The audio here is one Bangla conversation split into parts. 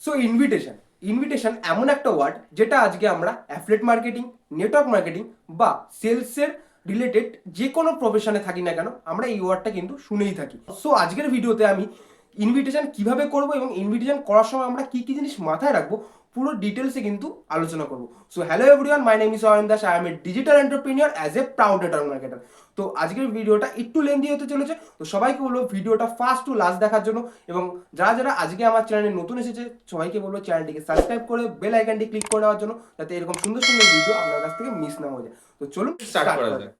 সো ইনভিটেশন ইনভিটেশন এমন একটা ওয়ার্ড যেটা আজকে আমরা অ্যাফিলিয়েট মার্কেটিং, নেটওয়ার্ক মার্কেটিং বা সেলসের রিলেটেড যে কোনো প্রফেশনে থাকি না কেন আমরা এই ওয়ার্ডটা কিন্তু শুনেই থাকি। সো আজকের ভিডিওতে আমি ইনভিটেশন কিভাবে করব এবং ইনভিটেশন করার সময় আমরা কি কি জিনিস মাথায় রাখবো পুরো ডিটেলসে কিন্তু আলোচনা করব। So hello everyone, my name is Ayan Das, I M A digital entrepreneur as a proud network marketer. তো আজকের ভিডিওটা একটু লেন্দি হতে চলেছে, তো সবাইকে বলবো ভিডিওটা ফার্স্ট টু লাস্ট দেখার জন্য, এবং যারা যারা আজকে আমার চ্যানেলে নতুন এসেছে সবাইকে বলবো চ্যানেলটিকে সাবস্ক্রাইব করে বেল আইকনটি ক্লিক করে দেওয়ার জন্য, যাতে এরকম সুন্দর সুন্দর ভিডিও আপনার কাছ থেকে মিস না হয়ে যায়। তো চলুন স্টার্ট করা যাক।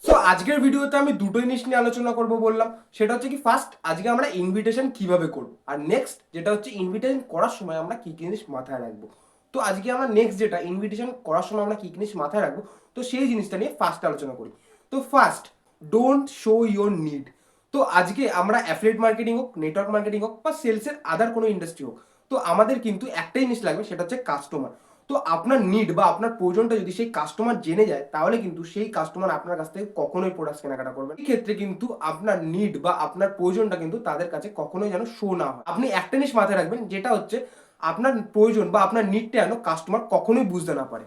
সো আজকের ভিডিওতে আমি দুটো জিনিস নিয়ে আলোচনা করব বললাম, সেটা হচ্ছে কি ফার্স্ট আজকে আমরা ইনভিটেশন কিভাবে করব, আর নেক্সট যেটা হচ্ছে ইনভিটেশন করার সময় আমরা কি কি জিনিস মাথায় রাখবো। তো আজকে আমরা নেক্সট যেটা ইনভিটেশন করার সময় আমরা কি কি জিনিস মাথায় রাখবো, তো সেই জিনিসটা নিয়ে ফার্স্ট আলোচনা করি। তো first, don't show your need. তো আজকে আমরা অ্যাফিলিয়েট মার্কেটিং হোক, নেটওয়ার্ক মার্কেটিং হোক বা সেলসের আদার কোনো ইন্ডাস্ট্রি হোক, তো আমাদের কিন্তু একটাই জিনিস লাগবে, সেটা হচ্ছে কাস্টমার। তো আপনার নিড বা আপনার প্রয়োজনটা যদি সেই কাস্টমার জেনে যায়, তাহলে কিন্তু সেই কাস্টমার আপনার কাছ থেকে কখনোই প্রোডাক্ট কেনাকাটা করবে না। এই ক্ষেত্রে কিন্তু আপনার নিড বা আপনার প্রয়োজনটা কিন্তু তাদের কাছে কখনোই যেন শো না হয়। আপনি একটা জিনিস মাথায় রাখবেন, যেটা হচ্ছে আপনার প্রয়োজন বা আপনার নিডটা যেন কাস্টমার কখনোই বুঝতে না পারে।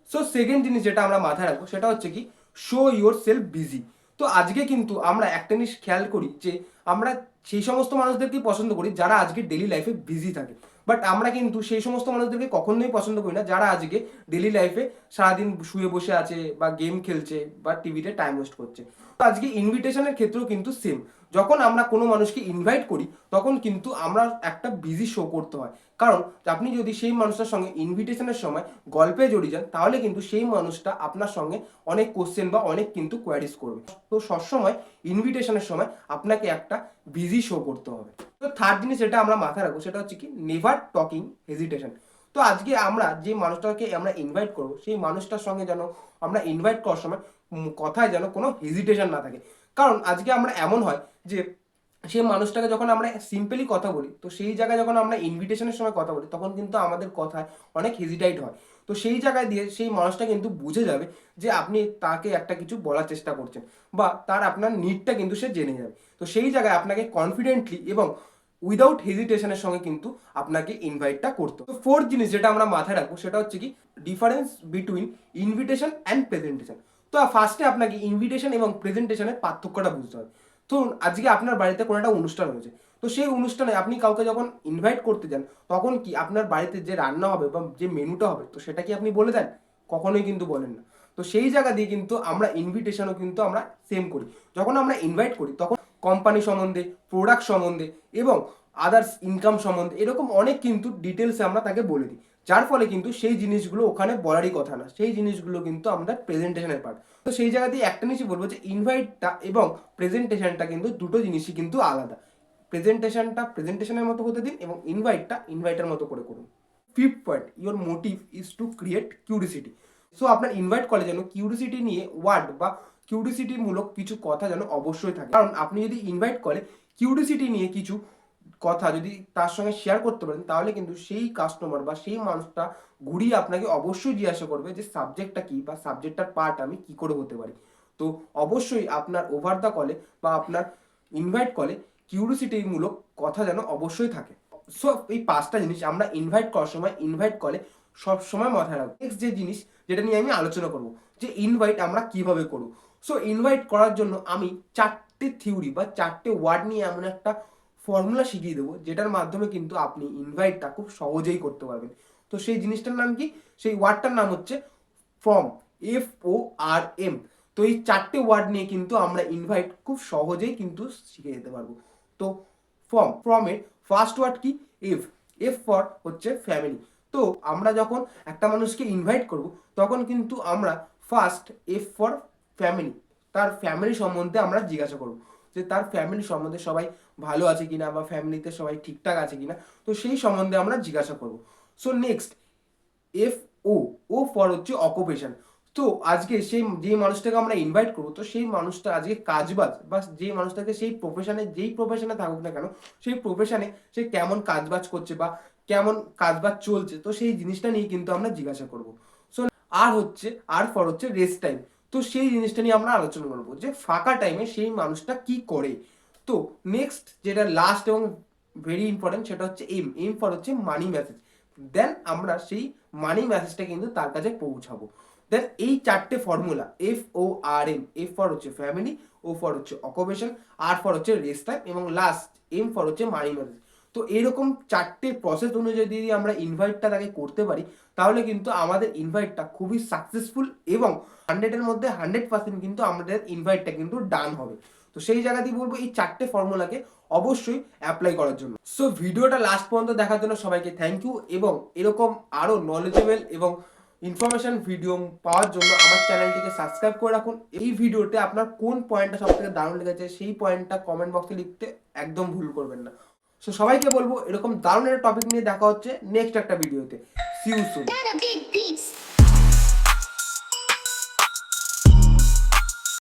সো সেকেন্ড জিনিস যেটা আমরা মাথায় রাখবো, সেটা হচ্ছে কি শো ইউর সেলফ বিজি। তো আজকে কিন্তু আমরা একটা জিনিস খেয়াল করি যে আমরা সেই সমস্ত মানুষদেরকেই পছন্দ করি যারা আজকে ডেলি লাইফে বিজি থাকে, বাট আমরা কিন্তু সেই সমস্ত মানুষদেরকে কখনোই পছন্দ করি না যারা আজকে ডেলি লাইফে সারাদিন শুয়ে বসে আছে বা গেম খেলছে বা টিভিতে টাইম ওয়েস্ট করছে। তো আজকে ইনভিটেশনের ক্ষেত্রেও কিন্তু সেম, যখন আমরা কোনো মানুষকে ইনভাইট করি তখন কিন্তু আমরা একটা বিজি শো করতে হয়। কারণ আপনি যদি সেই মানুষটার সঙ্গে ইনভিটেশনের সময় গল্পে জড়িয়ে যান, তাহলে কিন্তু সেই মানুষটা আপনার সঙ্গে অনেক কোশ্চেন বা অনেক কিন্তু কোয়ারিজ করবে। তো সবসময় ইনভিটেশনের সময় আপনাকে একটা বিজি শো করতে হবে। তো থার্ড জিনিস যেটা আমরা মাথায় রাখবো, সেটা হচ্ছে কি নেভার টকিং হেজিটেশন। তো আজকে আমরা যে মানুষটাকে আমরা ইনভাইট করবো, সেই মানুষটার সঙ্গে যেন আমরা ইনভাইট করার সময় কথায় যেন কোনো হেজিটেশন না থাকে। কারণ আজকে আমরা এমন হয় যে সেই মানুষটাকে যখন আমরা সিম্পলি কথা বলি, তো সেই জায়গায় যখন আমরা ইনভিটেশনের সময় কথা বলি, তখন কিন্তু আমাদের কথায় অনেক হেজিটাইট হয়। তো সেই জায়গায় দিয়ে সেই মানুষটা কিন্তু বুঝে যাবে যে আপনি তাকে একটা কিছু বলার চেষ্টা করছেন, বা তার আপনার নিডটা কিন্তু সে জেনে যাবে। তো সেই জায়গায় আপনাকে কনফিডেন্টলি এবং উইদাউট হেজিটেশনের সঙ্গে কিন্তু আপনাকে ইনভাইটটা করতে হবে। তো ফোর্থ জিনিস যেটা আমরা মাথায় রাখবো, সেটা হচ্ছে কি difference between invitation and presentation. তো ফার্স্টে আপনাকে ইনভিটেশন এবং প্রেজেন্টেশনের পার্থক্যটা বুঝতে হবে। ধরুন আজকে আপনার বাড়িতে কোনো একটা অনুষ্ঠান হয়েছে, তো সেই অনুষ্ঠানে আপনি কাউকে যখন ইনভাইট করতে যান, তখন কি আপনার বাড়িতে যে রান্না হবে বা যে মেনুটা হবে, তো সেটা কি আপনি বলে দেন? কখনোই কিন্তু বলেন না। তো সেই জায়গা দিয়ে কিন্তু আমরা ইনভিটেশনও কিন্তু আমরা সেম করি। যখন আমরা ইনভাইট করি তখন কোম্পানি সম্বন্ধে, প্রোডাক্ট সম্বন্ধে এবং আদার্স ইনকাম সম্বন্ধে এরকম অনেক কিন্তু ডিটেলসে আমরা তাকে বলে দিই, যার ফলে কিন্তু সেই জিনিসগুলো ওখানে বলারই কথা না, সেই জিনিসগুলো কিন্তু আমাদের প্রেজেন্টেশনের পার্ট। তো সেই জায়গা দিয়ে একটা জিনিসই বলবো যে ইনভাইটটা এবং প্রেজেন্টেশনটা কিন্তু দুটো জিনিসই কিন্তু আলাদা। প্রেজেন্টেশনটা প্রেজেন্টেশনের মতো হতে দিন এবং ইনভাইটটা ইনভাইটের মতো করে করুন। Fifth point, your motive is to create curiosity. So আপনার ইনভাইট কলে যেন কিউরিসিটি নিয়ে ওয়ার্ড বা কিউরিসিটি মূলক কিছু কথা যেন অবশ্যই থাকে। কারণ আপনি যদি ইনভাইট কলে কিউরিসিটি নিয়ে কিছু কথা যদি তার সঙ্গে শেয়ার করতে পারেন, তাহলে কিন্তু সেই কাস্টমার বা সেই মানুষটা ঘুরিয়ে আপনাকে অবশ্যই জিজ্ঞাসা করবে যে সাবজেক্টটা কি বা সাবজেক্টটার পার্ট আমি কি করে হতে পারি। তো অবশ্যই আপনার ওভার দ্য কলে বা আপনার ইনভাইট কলে কিউরিসিটিমূলক কথা যেন অবশ্যই থাকে। সো এই পাঁচটা জিনিস আমরা ইনভাইট করার সময় ইনভাইট কলে সব সময় মাথায় রাখবো। নেক্সট যে জিনিস যেটা নিয়ে আমি আলোচনা করব, যে ইনভাইট আমরা কিভাবে করব। সো ইনভাইট করার জন্য আমি চারটে থিওরি বা চারটে ওয়ার্ড নিয়ে এমন একটা ফর্মুলা শিখিয়ে দেবো, যেটার মাধ্যমে কিন্তু আপনি ইনভাইটটা খুব সহজেই করতে পারবেন। তো সেই জিনিসটার নাম কি? সেই ওয়ার্ডটার নাম হচ্ছে ফর্ম, FORM। তো এই চারটে ওয়ার্ড নিয়ে কিন্তু আমরা ইনভাইট খুব সহজেই কিন্তু শিখে যেতে পারবো। তো ফর্মের ফার্স্ট ওয়ার্ড কি? এফ। এফ ফর হচ্ছে ফ্যামিলি। তো আমরা যখন একটা মানুষকে ইনভাইট করব, তখন কিন্তু আমরা ফার্স্ট এফ ফর ফ্যামিলি, তার ফ্যামিলি সম্বন্ধে আমরা জিজ্ঞাসা করব যে তার ফ্যামিলি সম্বন্ধে সবাই ভালো আছে কিনা বা ফ্যামিলিতে সবাই ঠিকঠাক আছে কিনা, তো সেই সম্বন্ধে আমরা জিজ্ঞাসা করব। So next F O, O for হচ্ছে অকুপেশন। তো আজকে সেই যে মানুষটাকে আমরা ইনভাইট করবো, তো সেই মানুষটা আজকে কাজবাজ বা যে মানুষটাকে সেই প্রফেশনে যেই প্রফেশনে থাকুক না কেন, সেই প্রফেশনে সে কেমন কাজবাজ করছে বা কেমন কাজবাজ চলছে, তো সেই জিনিসটা নিয়ে কিন্তু আমরা জিজ্ঞাসা করব। সো আর ফর হচ্ছে রেস্ট টাইম। তো সেই জিনিসটা নিয়ে আমরা আলোচনা করবো যে ফাঁকা টাইমে সেই মানুষটা কি করে। তো নেক্সট যেটা লাস্ট এবং ভেরি ইম্পর্টেন্ট, সেটা হচ্ছে এম ফর হচ্ছে মানি মেসেজ। দেন আমরা সেই মানি মেসেজটা কিন্তু তার কাছে পৌঁছাবো। দেন এই চারটে ফর্মুলা FORM, এফ ফর হচ্ছে ফ্যামিলি, ও ফর হচ্ছে অকুপেশন, আর ফর হচ্ছে রেস্ট টাইম, এবং লাস্ট এম ফর হচ্ছে মানি মেসেজ। তো এরকম চারটে প্রসেস অনুযায়ী যদি আমরা ইনভাইটটা তাকে করতে পারি, তাহলে কিন্তু আমাদের ইনভাইটটা খুবই সাকসেসফুল এবং 100-এর মধ্যে 100% কিন্তু আমাদের ইনভাইটটা কিন্তু ডান হবে। তো সেই জায়গাতেই বলবো এই চারটে ফর্মুলাকে অবশ্যই অ্যাপ্লাই করার জন্য। সো ভিডিওটা লাস্ট পর্যন্ত দেখার জন্য সবাইকে থ্যাংক ইউ, এবং এরকম আরো নলেজেবল এবং ইনফরমেশন ভিডিও পাওয়ার জন্য আমার চ্যানেলটিকে সাবস্ক্রাইব করে রাখুন। এই ভিডিওতে আপনার কোন পয়েন্টটা সবথেকে দারুণ লেগেছে সেই পয়েন্টটা কমেন্ট বক্সে লিখতে একদম ভুল করবেন না। সো সবাইকে বলবো এরকম দারুণ একটা টপিক নিয়ে দেখা হচ্ছে নেক্সট একটা ভিডিওতে। See you soon.